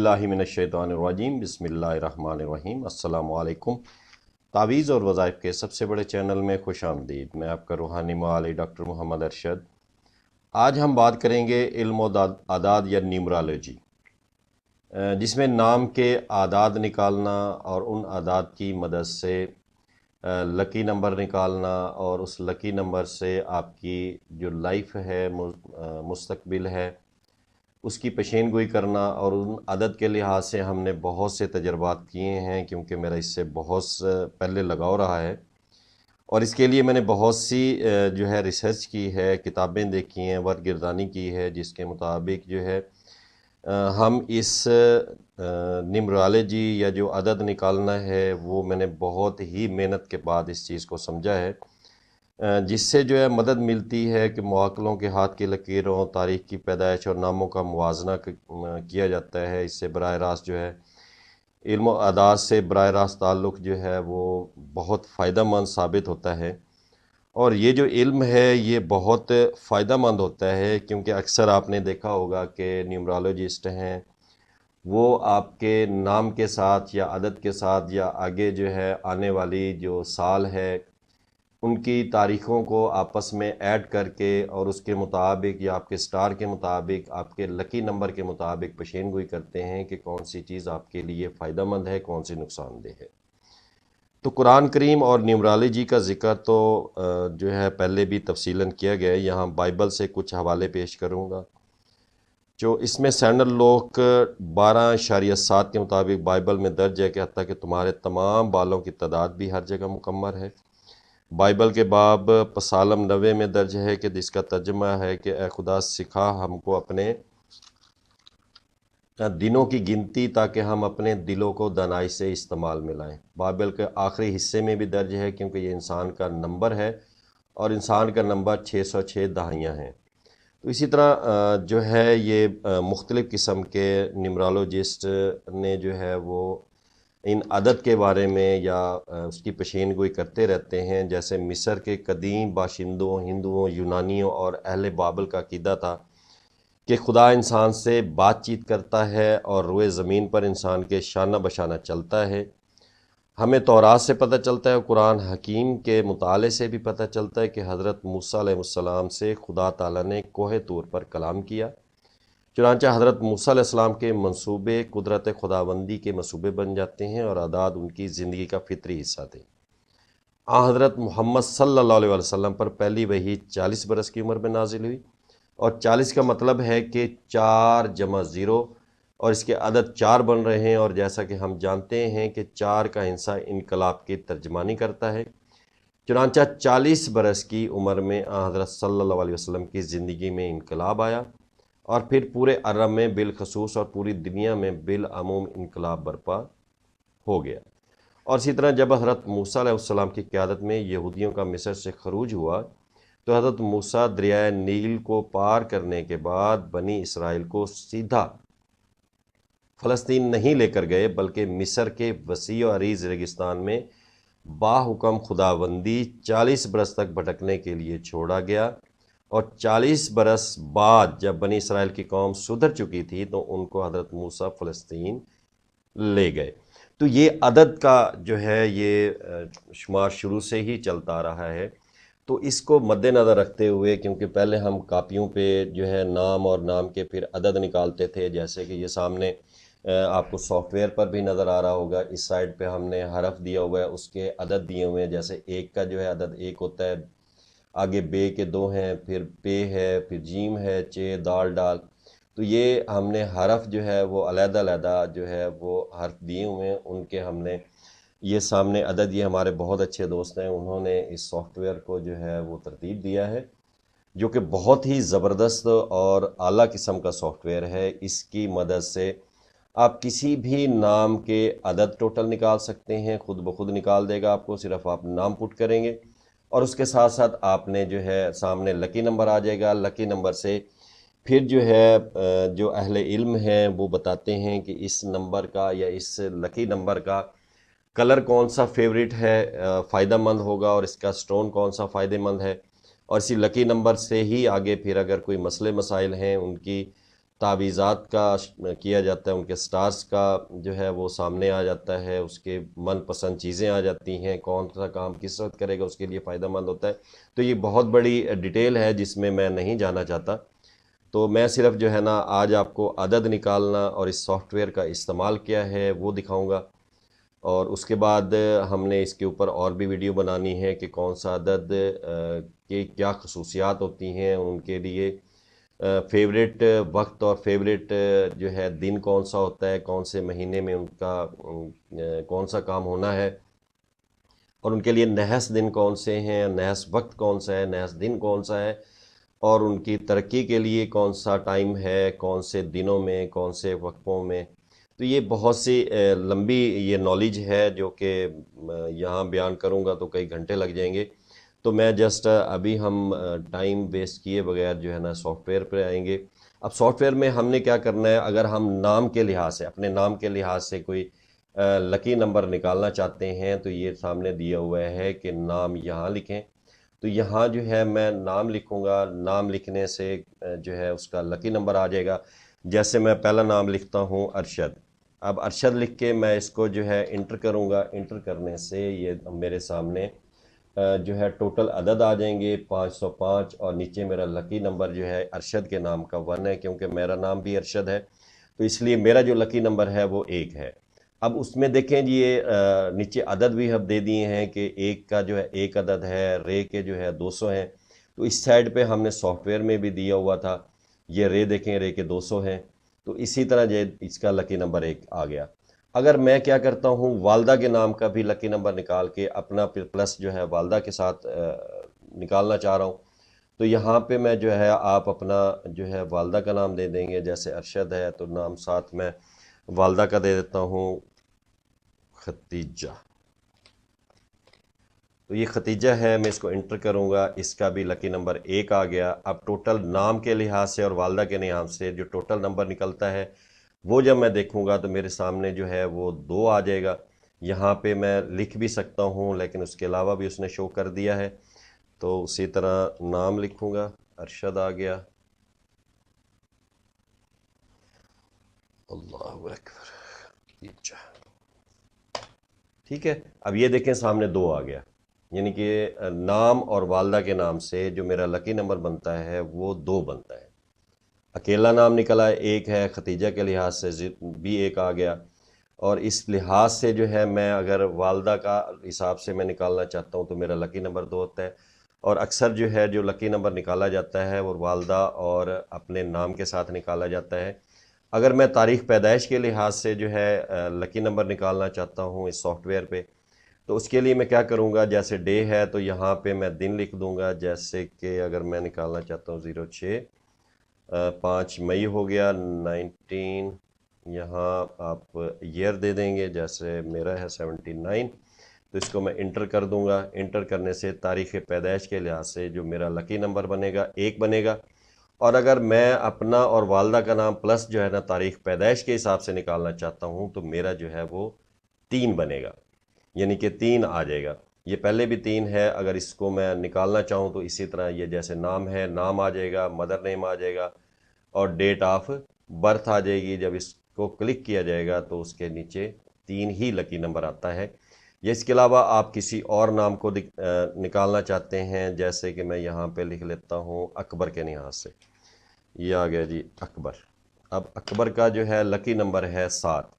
باللہ من الشیطان الرجیم بسم اللہ الرحمن الرحیم۔ السلام علیکم۔ تعویذ اور وظائف کے سب سے بڑے چینل میں خوش آمدید۔ میں آپ کا روحانی معالج ڈاکٹر محمد ارشد۔ آج ہم بات کریں گے علم و اعداد یا نیمرالوجی، جس میں نام کے اعداد نکالنا اور ان اعداد کی مدد سے لکی نمبر نکالنا، اور اس لکی نمبر سے آپ کی جو لائف ہے، مستقبل ہے، اس کی پیشین گوئی کرنا۔ اور ان عدد کے لحاظ سے ہم نے بہت سے تجربات کیے ہیں، کیونکہ میرا اس سے بہت پہلے لگاؤ رہا ہے، اور اس کے لیے میں نے بہت سی ریسرچ کی ہے، کتابیں دیکھی ہیں، ورد گردانی کی ہے، جس کے مطابق ہم اس نیمرالوجی یا جو عدد نکالنا ہے وہ میں نے بہت ہی محنت کے بعد اس چیز کو سمجھا ہے، جس سے مدد ملتی ہے کہ معقلوں کے ہاتھ کی لکیروں، تاریخ کی پیدائش اور ناموں کا موازنہ کیا جاتا ہے۔ اس سے براہ راست علم و اعداد سے براہ راست تعلق وہ بہت فائدہ مند ثابت ہوتا ہے۔ اور یہ جو علم ہے یہ بہت فائدہ مند ہوتا ہے، کیونکہ اکثر آپ نے دیکھا ہوگا کہ نیمرالوجسٹ ہیں وہ آپ کے نام کے ساتھ یا عدد کے ساتھ یا آگے آنے والی جو سال ہے ان کی تاریخوں کو آپس میں ایڈ کر کے اور اس کے مطابق یا آپ کے سٹار کے مطابق، آپ کے لکی نمبر کے مطابق پیشین گوئی کرتے ہیں کہ کون سی چیز آپ کے لیے فائدہ مند ہے، کون سی نقصان دہ ہے۔ تو قرآن کریم اور نیمرالوجی کا ذکر تو پہلے بھی تفصیلاً کیا گیا ہے۔ یہاں بائبل سے کچھ حوالے پیش کروں گا، جو اس میں سینڈل لوک 12.7 کے مطابق بائبل میں درج ہے کہ حتیٰ کہ تمہارے تمام بالوں کی تعداد بھی ہر جگہ مکمل ہے۔ بائبل کے باب پسالم 90 میں درج ہے کہ جس کا ترجمہ ہے کہ اے خدا سکھا ہم کو اپنے دنوں کی گنتی تاکہ ہم اپنے دلوں کو دانائی سے استعمال میں لائیں۔ بائبل کے آخری حصے میں بھی درج ہے، کیونکہ یہ انسان کا نمبر ہے اور انسان کا نمبر 606 دہائیاں ہیں۔ تو اسی طرح یہ مختلف قسم کے نیمرالوجسٹ نے وہ ان عدد کے بارے میں یا اس کی پیشین گوئی کرتے رہتے ہیں۔ جیسے مصر کے قدیم باشندوں، ہندوؤں، یونانیوں اور اہل بابل کا عقیدہ تھا کہ خدا انسان سے بات چیت کرتا ہے اور روئے زمین پر انسان کے شانہ بشانہ چلتا ہے۔ ہمیں تورات سے پتہ چلتا ہے، قرآن حکیم کے مطالعے سے بھی پتہ چلتا ہے کہ حضرت موسیٰ علیہ السلام سے خدا تعالیٰ نے کوہ طور پر کلام کیا۔ چنانچہ حضرت موسیٰ علیہ السلام کے منصوبے قدرت خداوندی کے منصوبے بن جاتے ہیں اور اعداد ان کی زندگی کا فطری حصہ تھے۔ حضرت محمد صلی اللہ علیہ وسلم پر پہلی وحی 40 برس کی عمر میں نازل ہوئی، اور 40 کا مطلب ہے کہ 4 جمع 0، اور اس کے عدد 4 بن رہے ہیں، اور جیسا کہ ہم جانتے ہیں کہ 4 کا ہندسہ انقلاب کی ترجمانی کرتا ہے۔ چنانچہ 40 برس کی عمر میں حضرت صلی اللہ علیہ وسلم کی زندگی میں انقلاب آیا، اور پھر پورے عرب میں بالخصوص اور پوری دنیا میں بالعموم انقلاب برپا ہو گیا۔ اور اسی طرح جب حضرت موسیٰ علیہ السلام کی قیادت میں یہودیوں کا مصر سے خروج ہوا، تو حضرت موسیٰ دریائے نیل کو پار کرنے کے بعد بنی اسرائیل کو سیدھا فلسطین نہیں لے کر گئے، بلکہ مصر کے وسیع و عریض ریگستان میں باحکم خداوندی 40 برس تک بھٹکنے کے لیے چھوڑا گیا۔ اور 40 برس بعد جب بنی اسرائیل کی قوم سدھر چکی تھی تو ان کو حضرت موسیٰ فلسطین لے گئے۔ تو یہ عدد کا یہ شمار شروع سے ہی چلتا رہا ہے۔ تو اس کو مد نظر رکھتے ہوئے، کیونکہ پہلے ہم کاپیوں پہ نام اور نام کے پھر عدد نکالتے تھے، جیسے کہ یہ سامنے آپ کو سافٹ ویئر پر بھی نظر آ رہا ہوگا، اس سائڈ پہ ہم نے حرف دیا ہوا ہے، اس کے عدد دیے ہوئے ہیں۔ جیسے ایک کا عدد 1 ہوتا ہے، آگے بے کے 2 ہیں، پھر پے ہے، پھر جیم ہے، چے، دال، ڈال۔ تو یہ ہم نے حرف وہ علیحدہ علیحدہ وہ حرف دیے ہوئے ہیں، ان کے ہم نے یہ سامنے عدد، یہ ہمارے بہت اچھے دوست ہیں، انہوں نے اس سافٹ ویئر کو وہ ترتیب دیا ہے، جو کہ بہت ہی زبردست اور اعلیٰ قسم کا سافٹ ویئر ہے۔ اس کی مدد سے آپ کسی بھی نام کے عدد ٹوٹل نکال سکتے ہیں، خود بخود نکال دے گا آپ کو، صرف آپ نام پٹ کریں گے، اور اس کے ساتھ ساتھ آپ نے سامنے لکی نمبر آ جائے گا۔ لکی نمبر سے پھر جو اہل علم ہیں وہ بتاتے ہیں کہ اس نمبر کا یا اس لکی نمبر کا کلر کون سا فیوریٹ ہے، فائدہ مند ہوگا، اور اس کا سٹون کون سا فائدہ مند ہے۔ اور اسی لکی نمبر سے ہی آگے پھر اگر کوئی مسئلے مسائل ہیں ان کی تعویذات کا کیا جاتا ہے، ان کے سٹارز کا جو ہے وہ سامنے آ جاتا ہے، اس کے من پسند چیزیں آ جاتی ہیں، کون سا کام کس وقت کرے گا اس کے لیے فائدہ مند ہوتا ہے۔ تو یہ بہت بڑی ڈیٹیل ہے جس میں میں نہیں جانا چاہتا، تو میں صرف جو ہے نا آج آپ کو عدد نکالنا اور اس سافٹ ویئر کا استعمال کیا ہے وہ دکھاؤں گا، اور اس کے بعد ہم نے اس کے اوپر اور بھی ویڈیو بنانی ہے کہ کون سا عدد کے کیا خصوصیات ہوتی ہیں، ان کے لیے فیوریٹ وقت اور فیوریٹ جو ہے دن کون سا ہوتا ہے، کون سے مہینے میں ان کا کون سا کام ہونا ہے، اور ان کے لیے نحس دن کون سے ہیں، نحس وقت کون سا ہے، نحس دن کون سا ہے، اور ان کی ترقی کے لیے کون سا ٹائم ہے، کون سے دنوں میں، کون سے وقفوں میں۔ تو یہ بہت سی لمبی یہ نالج ہے جو کہ یہاں بیان کروں گا تو کئی گھنٹے لگ جائیں گے، تو میں جسٹ ابھی ہم ٹائم ویسٹ کیے بغیر جو ہے نا سافٹ ویئر پہ آئیں گے۔ اب سافٹ ویئر میں ہم نے کیا کرنا ہے، اگر ہم نام کے لحاظ سے، اپنے نام کے لحاظ سے کوئی لکی نمبر نکالنا چاہتے ہیں تو یہ سامنے دیا ہوا ہے کہ نام یہاں لکھیں، تو یہاں جو ہے میں نام لکھوں گا، نام لکھنے سے جو ہے اس کا لکی نمبر آ جائے گا۔ جیسے میں پہلا نام لکھتا ہوں ارشد، اب ارشد لکھ کے میں اس کو جو ہے انٹر کروں گا، انٹر کرنے سے یہ میرے سامنے جو ہے ٹوٹل عدد آ جائیں گے 505، اور نیچے میرا لکی نمبر جو ہے ارشد کے نام کا 1 ہے، کیونکہ میرا نام بھی ارشد ہے تو اس لیے میرا جو لکی نمبر ہے وہ 1 ہے۔ اب اس میں دیکھیں جی یہ نیچے عدد بھی ہم دے دیے ہیں کہ 1 کا جو ہے 1 عدد ہے، رے کے جو ہے 200 ہیں، تو اس سائڈ پہ ہم نے سافٹ ویئر میں بھی دیا ہوا تھا، یہ رے دیکھیں رے کے 200 ہیں، تو اسی طرح جو اس کا لکی نمبر 1 آ گیا۔ اگر میں کیا کرتا ہوں، والدہ کے نام کا بھی لکی نمبر نکال کے اپنا پلس جو ہے والدہ کے ساتھ نکالنا چاہ رہا ہوں، تو یہاں پہ میں جو ہے آپ اپنا جو ہے والدہ کا نام دے دیں گے، جیسے ارشد ہے تو نام ساتھ میں والدہ کا دے دیتا ہوں ختیجہ، تو یہ ختیجہ ہے، میں اس کو انٹر کروں گا، اس کا بھی لکی نمبر 1 آ گیا۔ اب ٹوٹل نام کے لحاظ سے اور والدہ کے لحاظ سے جو ٹوٹل نمبر نکلتا ہے وہ جب میں دیکھوں گا تو میرے سامنے جو ہے وہ 2 آ جائے گا۔ یہاں پہ میں لکھ بھی سکتا ہوں لیکن اس کے علاوہ بھی اس نے شو کر دیا ہے، تو اسی طرح نام لکھوں گا، ارشد آ گیا، اللہ اکبر، ٹھیک ہے۔ اب یہ دیکھیں سامنے 2 آ گیا، یعنی کہ نام اور والدہ کے نام سے جو میرا لکی نمبر بنتا ہے وہ 2 بنتا ہے۔ اکیلا نام نکلا ہے 1 ہے، ختیجہ کے لحاظ سے بھی 1 آ گیا، اور اس لحاظ سے جو ہے میں اگر والدہ کا حساب سے میں نکالنا چاہتا ہوں تو میرا لکی نمبر 2 ہوتا ہے، اور اکثر جو ہے جو لکی نمبر نکالا جاتا ہے وہ والدہ اور اپنے نام کے ساتھ نکالا جاتا ہے۔ اگر میں تاریخ پیدائش کے لحاظ سے جو ہے لکی نمبر نکالنا چاہتا ہوں اس سافٹ ویئر پہ، تو اس کے لیے میں کیا کروں گا، جیسے ڈے ہے تو یہاں پہ میں دن لکھ دوں گا، جیسے کہ اگر میں نکالنا چاہتا ہوں 06 5 مئی ہو گیا 19، یہاں آپ ایئر دے دیں گے، جیسے میرا ہے 79، تو اس کو میں انٹر کر دوں گا۔ انٹر کرنے سے تاریخ پیدائش کے لحاظ سے جو میرا لکی نمبر بنے گا 1 بنے گا، اور اگر میں اپنا اور والدہ کا نام پلس جو ہے نا تاریخ پیدائش کے حساب سے نکالنا چاہتا ہوں تو میرا جو ہے وہ 3 بنے گا، یعنی کہ 3 آ جائے گا۔ یہ پہلے بھی 3 ہے، اگر اس کو میں نکالنا چاہوں تو اسی طرح یہ جیسے نام ہے نام آ جائے گا، مدر نیم آ جائے گا، اور ڈیٹ آف برتھ آ جائے گی۔ جب اس کو کلک کیا جائے گا تو اس کے نیچے 3 ہی لکی نمبر آتا ہے۔ یا اس کے علاوہ آپ کسی اور نام کو نکالنا چاہتے ہیں، جیسے کہ میں یہاں پہ لکھ لیتا ہوں اکبر کے لحاظ سے، یہ آ گیا جی اکبر۔ اب اکبر کا جو ہے لکی نمبر ہے 7،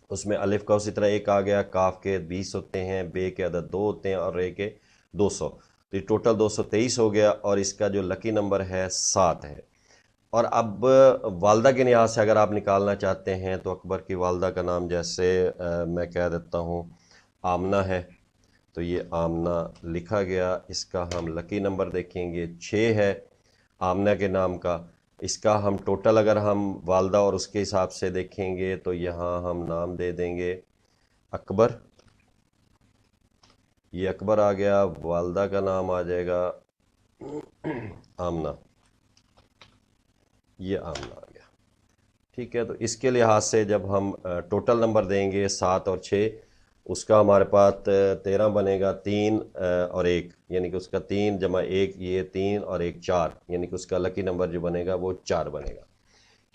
اس میں الف کا اسی طرح 1 آ گیا، کاف کے 20 ہوتے ہیں، بے کے عدد 2 ہوتے ہیں، اور رے کے 200، تو یہ ٹوٹل 223 ہو گیا، اور اس کا جو لکی نمبر ہے 7 ہے۔ اور اب والدہ کے لحاظ سے اگر آپ نکالنا چاہتے ہیں تو اکبر کی والدہ کا نام جیسے میں کہہ دیتا ہوں آمنہ ہے، تو یہ آمنہ لکھا گیا، اس کا ہم لکی نمبر دیکھیں گے 6 ہے آمنہ کے نام کا۔ اس کا ہم ٹوٹل اگر ہم والدہ اور اس کے حساب سے دیکھیں گے تو یہاں ہم نام دے دیں گے اکبر، یہ اکبر آ گیا، والدہ کا نام آ جائے گا آمنہ، یہ آمنہ آ گیا، ٹھیک ہے۔ تو اس کے لحاظ سے جب ہم ٹوٹل نمبر دیں گے 7 اور 6، اس کا ہمارے پاس 13 بنے گا، 3 اور 1، یعنی کہ اس کا 3 جمع 1، یہ 3 اور 1 4، یعنی کہ اس کا لکی نمبر جو بنے گا وہ 4 بنے گا۔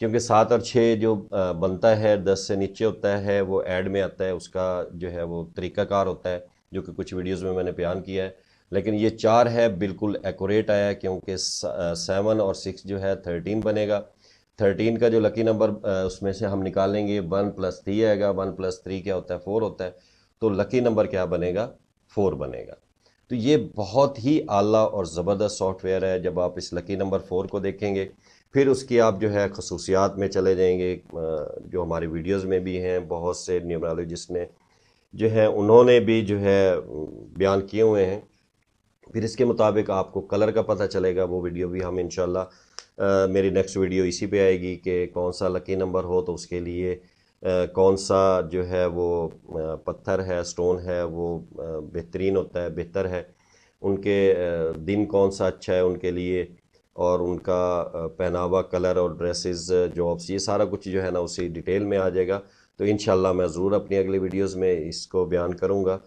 کیونکہ 7 اور 6 جو بنتا ہے 10 سے نیچے ہوتا ہے وہ ایڈ میں آتا ہے، اس کا جو ہے وہ طریقہ کار ہوتا ہے جو کہ کچھ ویڈیوز میں نے بیان کیا ہے، لیکن یہ 4 ہے بالکل ایکوریٹ آیا ہے، کیونکہ 7 اور 6 جو ہے 13 بنے گا۔ 13 کا جو لکی نمبر اس میں سے ہم نکالیں گے 1 + 3 آئے گا، 1 + 3 کیا ہوتا ہے 4 ہوتا ہے، تو لکی نمبر کیا بنے گا 4 بنے گا۔ تو یہ بہت ہی اعلیٰ اور زبردست سافٹ ویئر ہے۔ جب آپ اس لکی نمبر 4 کو دیکھیں گے پھر اس کی آپ جو ہے خصوصیات میں چلے جائیں گے، جو ہماری ویڈیوز میں بھی ہیں، بہت سے نیومرالوجسٹ نے جو ہے انہوں نے بھی جو ہے بیان کیے ہوئے ہیں، پھر اس کے مطابق آپ کو کلر کا پتہ چلے گا۔ وہ ویڈیو بھی ہم انشاءاللہ میری نیکسٹ ویڈیو اسی پہ آئے گی کہ کون سا لکی نمبر ہو تو اس کے لیے کون سا جو ہے وہ پتھر ہے، سٹون ہے، وہ بہترین ہوتا ہے، بہتر ہے، ان کے دن کون سا اچھا ہے ان کے لیے، اور ان کا پہناوا، کلر اور ڈریسز، جابس، یہ سارا کچھ جو ہے نا اسی ڈیٹیل میں آ جائے گا۔ تو انشاءاللہ میں ضرور اپنی اگلی ویڈیوز میں اس کو بیان کروں گا۔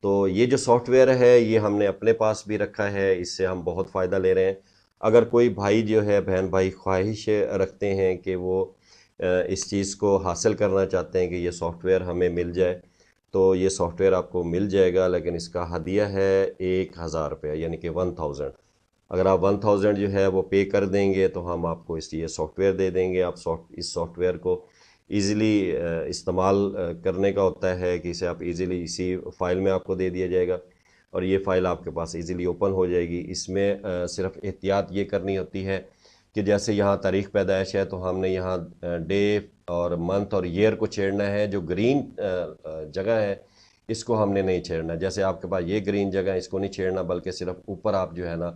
تو یہ جو سافٹ ویئر ہے یہ ہم نے اپنے پاس بھی رکھا ہے، اس سے ہم بہت فائدہ لے رہے ہیں۔ اگر کوئی بھائی جو ہے، بہن بھائی خواہش رکھتے ہیں کہ وہ اس چیز کو حاصل کرنا چاہتے ہیں کہ یہ سافٹ ویئر ہمیں مل جائے، تو یہ سافٹ ویئر آپ کو مل جائے گا، لیکن اس کا ہدیہ ہے 1000 روپیہ، یعنی کہ 1000۔ اگر آپ 1000 جو ہے وہ پے کر دیں گے تو ہم آپ کو اس لیے سافٹ ویئر دے دیں گے۔ آپ اس سافٹ ویئر کو ایزیلی استعمال کرنے کا ہوتا ہے کہ اسے آپ ایزیلی اسی فائل میں آپ کو دے دیا جائے گا، اور یہ فائل آپ کے پاس ایزیلی اوپن ہو جائے گی۔ اس میں صرف احتیاط یہ کرنی ہوتی ہے کہ جیسے یہاں تاریخ پیدائش ہے تو ہم نے یہاں ڈے اور منتھ اور ایئر کو چھیڑنا ہے، جو گرین جگہ ہے اس کو ہم نے نہیں چھیڑنا۔ جیسے آپ کے پاس یہ گرین جگہ ہے اس کو نہیں چھیڑنا، بلکہ صرف اوپر آپ جو ہے نا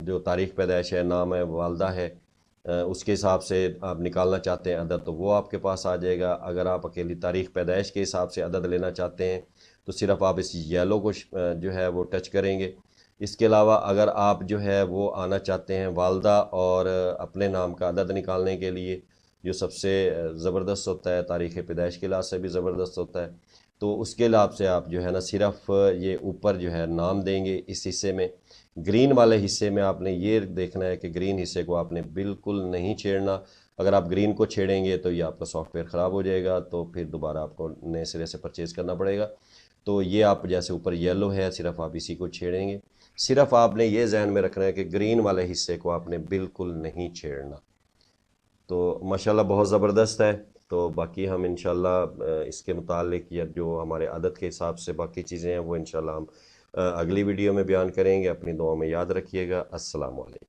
جو تاریخ پیدائش ہے، نام ہے، والدہ ہے، اس کے حساب سے آپ نکالنا چاہتے ہیں عدد تو وہ آپ کے پاس آ جائے گا۔ اگر آپ اکیلی تاریخ پیدائش کے حساب سے عدد لینا چاہتے ہیں تو صرف آپ اس یلو کو جو ہے وہ ٹچ کریں گے۔ اس کے علاوہ اگر آپ جو ہے وہ آنا چاہتے ہیں والدہ اور اپنے نام کا عدد نکالنے کے لیے، جو سب سے زبردست ہوتا ہے، تاریخ پیدائش کے لحاظ سے بھی زبردست ہوتا ہے، تو اس کے لحاظ سے آپ جو ہے نا صرف یہ اوپر جو ہے نام دیں گے۔ اس حصے میں، گرین والے حصے میں آپ نے یہ دیکھنا ہے کہ گرین حصے کو آپ نے بالکل نہیں چھیڑنا۔ اگر آپ گرین کو چھیڑیں گے تو یہ آپ کا سافٹ ویئر خراب ہو جائے گا، تو پھر دوبارہ آپ کو نئے سرے سے پرچیز کرنا پڑے گا۔ تو یہ آپ جیسے اوپر یلو ہے صرف آپ اسی کو چھیڑیں گے۔ صرف آپ نے یہ ذہن میں رکھنا ہے کہ گرین والے حصے کو آپ نے بالکل نہیں چھیڑنا۔ تو ماشاءاللہ بہت زبردست ہے۔ تو باقی ہم انشاءاللہ اس کے متعلق یا جو ہمارے عدد کے حساب سے باقی چیزیں ہیں وہ انشاءاللہ ہم اگلی ویڈیو میں بیان کریں گے۔ اپنی دعاؤں میں یاد رکھیے گا۔ السلام علیکم۔